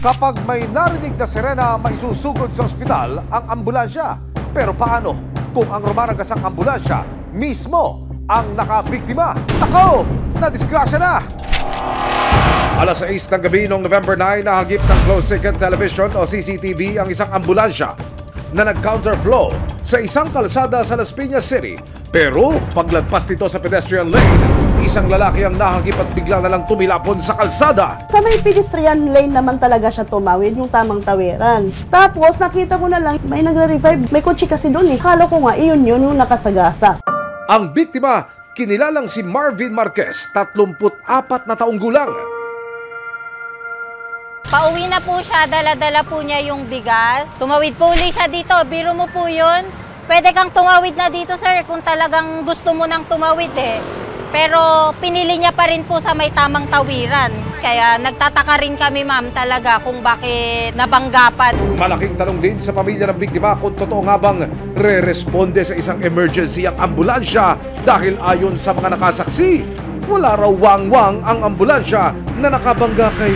Kapag may narinig na sirena, maisusugod sa ospital ang ambulansya. Pero paano kung ang rumaragasang ambulansya mismo ang nakabiktima? Nako! Nadisgrasya na! Alas 6 ng gabi noong November 9, nahagip ng closed-circuit television o CCTV ang isang ambulansya na nag-counterflow sa isang kalsada sa Las Piñas City. Pero paglagpas nito sa pedestrian lane, isang lalaki ang nahagip at bigla na lang tumilapon sa kalsada. Sa may pedestrian lane naman talaga siya tumawid, yung tamang tawiran. Tapos nakita ko na lang, may nagre-revive. May kotse kasi doon eh. Kala ko nga, iyon yung nakasagasa. Ang biktima, kinilalang si Marvin Marquez, 34 na taong gulang. Pauwi na po siya, dala-dala po niya yung bigas. Tumawid po ulit siya dito, biro mo po yun. Pwede kang tumawid na dito, sir, kung talagang gusto mo nang tumawid eh. Pero pinili niya pa rin po sa may tamang tawiran. Kaya nagtataka rin kami, ma'am, talaga kung bakit nabanggapan. Malaking tanong din sa pamilya ng biktima kung totoo nga bang re-responde sa isang emergency ang ambulansya dahil ayon sa mga nakasaksi, wala raw wang-wang ang ambulansya na nakabangga kay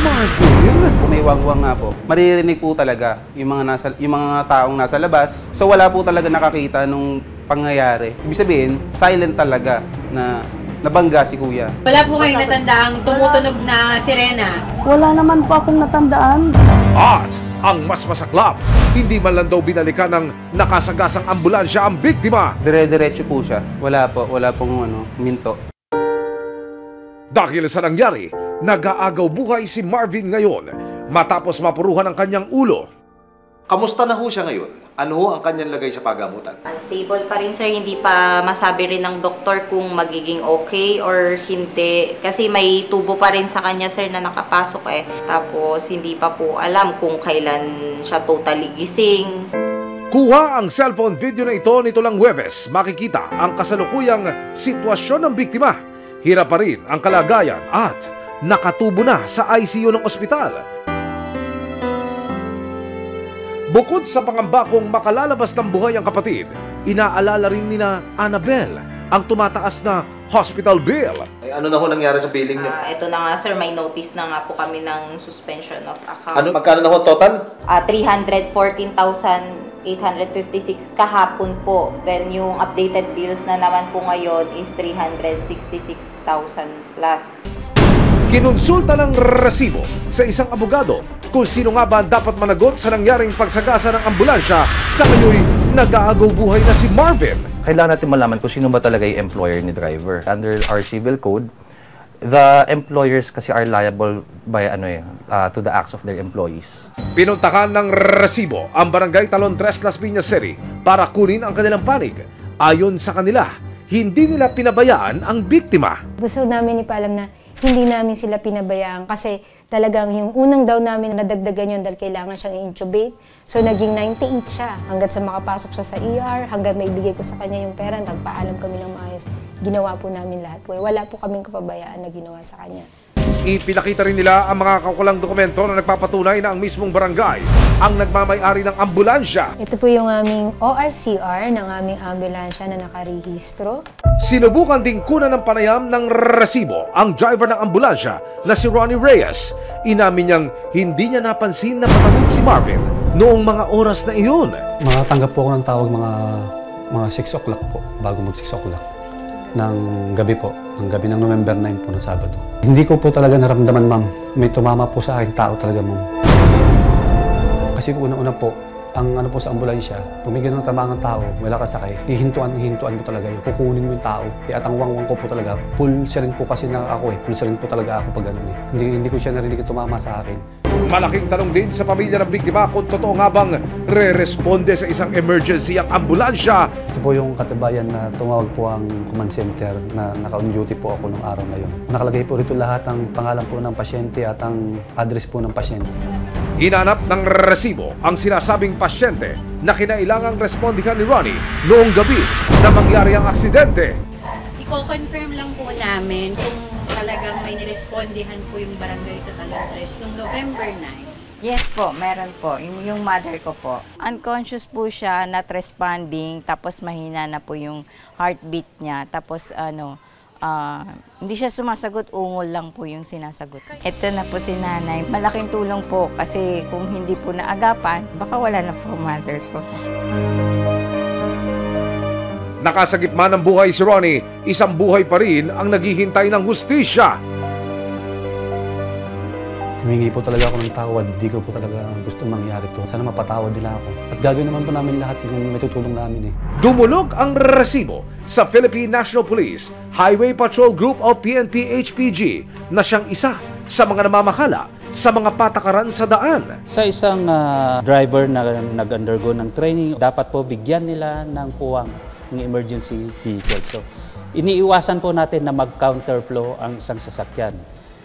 Marvin. Kung may wang-wang nga po, maririnig po talaga yung mga taong nasa labas. So wala po talaga nakakita nung pangyayari. Ibig sabihin, silent talaga na nabangga si kuya. Wala po kayong natandaang tumutunog na sirena? Wala naman po akong natandaan. At ang mas masaklap, hindi man lang daw binalikan ng nakasagasang ambulansya ang biktima. Dire-diretso po siya. Wala pong minto. Dahil sa nangyari, nag-aagaw buhay si Marvin ngayon matapos mapuruhan ang kanyang ulo. Kamusta na ho siya ngayon? Ano ho ang kanyang lagay sa pagamutan? Unstable pa rin, sir. Hindi pa masabi rin ng doktor kung magiging okay or hindi. Kasi may tubo pa rin sa kanya, sir, na nakapasok eh. Tapos hindi pa po alam kung kailan siya totally gising. Kuha ang cellphone video na ito nito lang Huwebes. Makikita ang kasalukuyang sitwasyon ng biktima. Hirap pa rin ang kalagayan at nakatubo na sa ICU ng ospital. Bukod sa pangamba kung makalalabas ng buhay ang kapatid, inaalala rin nina Annabel ang tumataas na hospital bill. Ay, ano na ho nangyari sa billing niyo? Ito na nga, sir, may notice na nga po kami ng suspension of account. Magkano na ho total? 314,856 kahapon po. Then yung updated bills na naman po ngayon is 366,000 plus. Kinonsulta ng resibo sa isang abogado kung sino nga ba dapat managot sa nangyaring pagsagasa ng ambulansya. Sa ngayon, nag-aagaw buhay na si Marvin. Kailangan natin malaman kung sino ba talaga yung employer ni driver. Under our civil code, the employers kasi are liable by to the acts of their employees. Pinuntahan ng resibo ang Barangay Talon 3, Las Piñas City para kunin ang kanilang panig. Ayon sa kanila, hindi nila pinabayaan ang biktima. Gusto namin ipaalam na hindi namin sila pinabayaan kasi talagang yung unang daw namin nadagdagan yun dahil kailangan siyang i-intubate. So naging 98 siya hanggat sa makapasok siya sa ER, hanggat maibigay ko sa kanya yung pera, nagpaalam kami ng maayos. Ginawa po namin lahat po. Wala po kaming kapabayaan na ginawa sa kanya. Ipinakita rin nila ang mga kaukulang dokumento na nagpapatunay na ang mismong barangay ang nagmamay-ari ng ambulansya. Ito po yung aming ORCR ng aming ambulansya na nakarehistro. Sinubukan ding kunan ng panayam ng resibo ang driver ng ambulansya na si Ronnie Reyes. Inamin niyang hindi niya napansin na patawid si Marvin noong mga oras na iyon. Makatanggap po ako ng tawag mga 6 o'clock po, bago mag 6 o'clock ng gabi po, ng gabi ng November 9 po ng Sabado. Hindi ko po talaga naramdaman, ma'am. May tumama po sa akin tao talaga, ma'am. Kasi una-una po, ang po sa ambulansya, pumigil ng tamang tao, wala ka sakay, hihintuan mo talaga yun, kukunin mo yung tao. At ang wangwang ko po talaga, pulsa rin po kasi na ako pulsa rin po talaga ako pag ganun eh. Hindi ko siya narinig tumama sa akin. Malaking tanong din sa pamilya ng biktima kung totoo nga bang re-responde sa isang emergency ang ambulansya. Ito po yung katibayan na tumawag po ang command center na naka-on duty po ako nung araw na yun. Nakalagay po rito lahat ang pangalan po ng pasyente at ang address po ng pasyente. Hinanap ng resibo ang sinasabing pasyente na kinailangang respondihan ni Ronnie noong gabi na mangyari ang aksidente. Iko-confirm lang po namin kung talagang may nirespondihan po yung barangay Talon 3 noong November 9. Yes po, meron po. Yung mother ko po. Unconscious po siya, not responding, tapos mahina na po yung heartbeat niya. Tapos Hindi siya sumasagot, ungol lang po yung sinasagot. Ito na po si nanay. Malaking tulong po kasi kung hindi po naagapan, baka wala na po mother ko. Nakasagip man ng buhay si Ronnie, isang buhay pa rin ang naghihintay ng hustisya. Humingi po talaga ako ng tawad. Hindi ko po talaga gusto mangyari to. Sana mapatawad nila ako. At gagawin naman po namin lahat yung may tutulong namin eh. Dumulog ang resibo sa Philippine National Police Highway Patrol Group o PNP-HPG na siyang isa sa mga namamahala sa mga patakaran sa daan. Sa isang driver na nag-undergo ng training, dapat po bigyan nila ng puwang ng emergency vehicle. So, iniiwasan po natin na mag-counterflow ang isang sasakyan.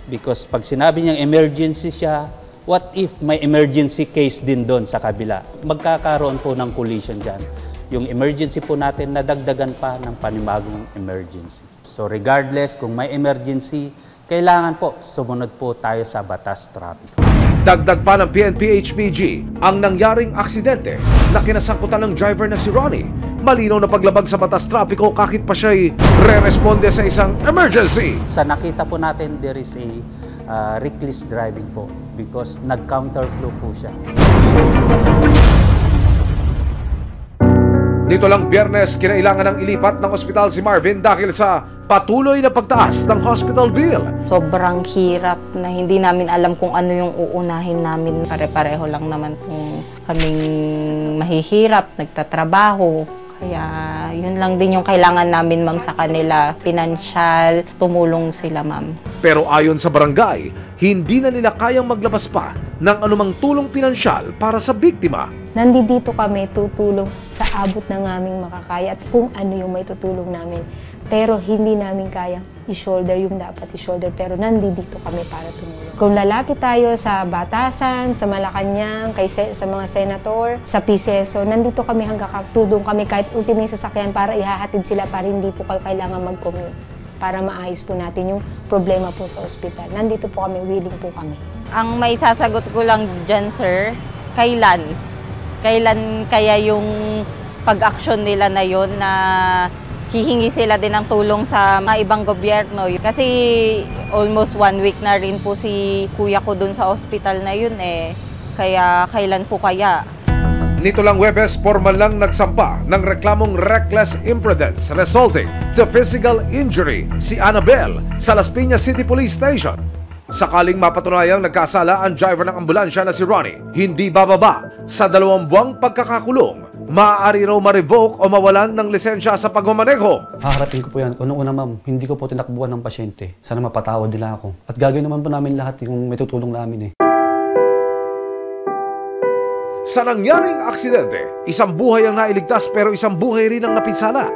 Because pag sinabi niyang emergency siya, what if may emergency case din doon sa kabila? Magkakaroon po ng collision dyan. Yung emergency po natin, nadagdagan pa ng panibagong emergency. So regardless kung may emergency, kailangan po sumunod po tayo sa batas trapiko. Dagdag pa ng PNP-HPG ang nangyaring aksidente na kinasangkutan ng driver na si Ronnie. Malinaw na paglabag sa batas trapiko kahit pa siya'y re-responde sa isang emergency. Sa nakita po natin, there is a reckless driving po because nag-counterflow po siya. Dito lang Biyernes, kinailangan ng ilipat ng ospital si Marvin dahil sa patuloy na pagtaas ng hospital bill. Sobrang hirap na hindi namin alam kung ano yung uunahin namin. Pare-pareho lang naman kung kaming mahihirap, nagtatrabaho. Kaya yun lang din yung kailangan namin, ma'am, sa kanila. Pinansyal, tumulong sila, ma'am. Pero ayon sa barangay, hindi na nila kayang maglabas pa ng anumang tulong pinansyal para sa biktima. Nandito kami tutulong sa abot ng aming makakaya at kung ano yung may tutulong namin. Pero hindi namin kayang i-shoulder yung dapat i-shoulder. Pero nandito kami para tumulong. Kung lalapit tayo sa Batasan, sa Malacanang, sa mga senator, sa PCSO, nandito kami hanggang tutulong kami kahit ultimo yung sasakyan para ihahatid sila para hindi po kayo kailangan mag-commute. Para maayos po natin yung problema po sa ospital. Nandito po kami, willing po kami. Ang may sasagot ko lang dyan, sir, kailan? Kailan kaya yung pag-action nila na yun na hihingi sila din ng tulong sa mga ibang gobyerno? Kasi almost 1 week na rin po si kuya ko dun sa ospital na yun eh. Kaya kailan po kaya? Nito lang Huwebes, formal lang nagsampa ng reklamong reckless imprudence resulting to physical injury si Annabel sa Las Piñas City Police Station. Sakaling mapatunayang nagkasala ang driver ng ambulansya na si Ronnie, hindi bababa sa 2 buwang pagkakakulong. Maaari raw ma-revoke o mawalan ng lisensya sa pagmamaneho. Haharapin ko po yan. Unang-una ma'am, hindi ko po tinakbuhan ng pasyente. Sana mapatawad nila ako. At gagawin naman po namin lahat yung may tutulong namin eh. Sa nangyaring aksidente, isang buhay ang nailigtas pero isang buhay rin ang napinsala.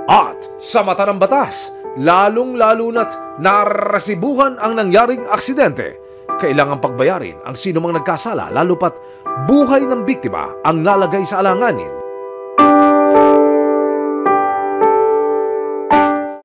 At sa mata ng batas, lalong-lalo na't naresibuhan ang nangyaring aksidente, kailangang pagbayarin ang sino mang nagkasala lalo pat buhay ng biktima ang nalagay sa alanganin.